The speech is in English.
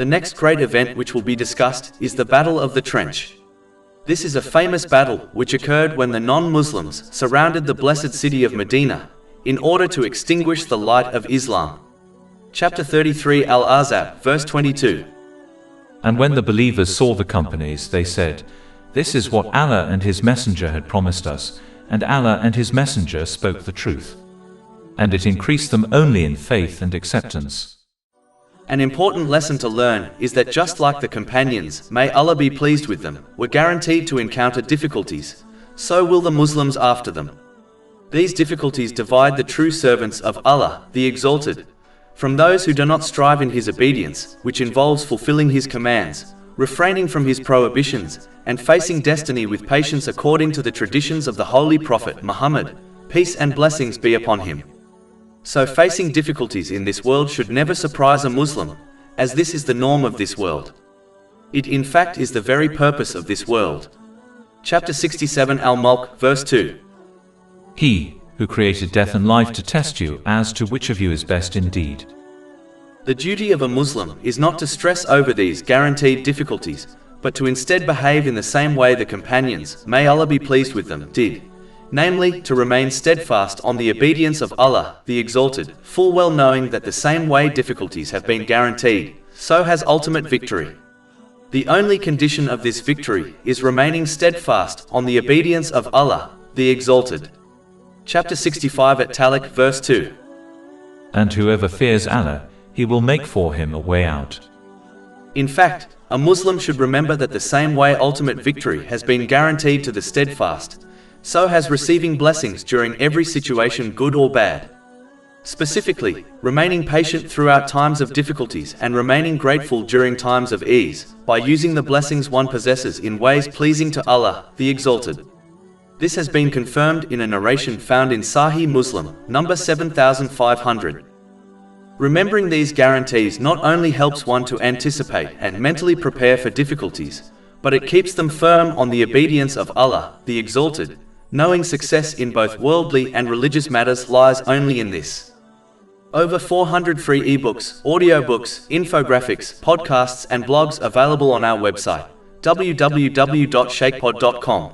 The next great event which will be discussed is the Battle of the Trench. This is a famous battle which occurred when the non-Muslims surrounded the blessed city of Medina in order to extinguish the light of Islam. Chapter 33 Al-Ahzab, verse 22. And when the believers saw the companies, they said, "This is what Allah and His Messenger had promised us, and Allah and His Messenger spoke the truth." And it increased them only in faith and acceptance. An important lesson to learn is that just like the companions, may Allah be pleased with them, were guaranteed to encounter difficulties, so will the Muslims after them. These difficulties divide the true servants of Allah, the Exalted, from those who do not strive in His obedience, which involves fulfilling His commands, refraining from His prohibitions, and facing destiny with patience according to the traditions of the Holy Prophet Muhammad, peace and blessings be upon him. So facing difficulties in this world should never surprise a Muslim, as this is the norm of this world. It in fact is the very purpose of this world. Chapter 67 Al-Mulk, verse 2. He who created death and life to test you as to which of you is best indeed. The duty of a Muslim is not to stress over these guaranteed difficulties, but to instead behave in the same way the companions, may Allah be pleased with them, did. Namely, to remain steadfast on the obedience of Allah, the Exalted, full well knowing that the same way difficulties have been guaranteed, so has ultimate victory. The only condition of this victory is remaining steadfast on the obedience of Allah, the Exalted. Chapter 65 at Talaq, verse 2. And whoever fears Allah, He will make for him a way out. In fact, a Muslim should remember that the same way ultimate victory has been guaranteed to the steadfast, so has receiving blessings during every situation, good or bad. Specifically, remaining patient throughout times of difficulties and remaining grateful during times of ease, by using the blessings one possesses in ways pleasing to Allah, the Exalted. This has been confirmed in a narration found in Sahih Muslim, number 7500. Remembering these guarantees not only helps one to anticipate and mentally prepare for difficulties, but it keeps them firm on the obedience of Allah, the Exalted, knowing success in both worldly and religious matters lies only in this. Over 400 free ebooks, audiobooks, infographics, podcasts and blogs available on our website, www.shaykhpod.com.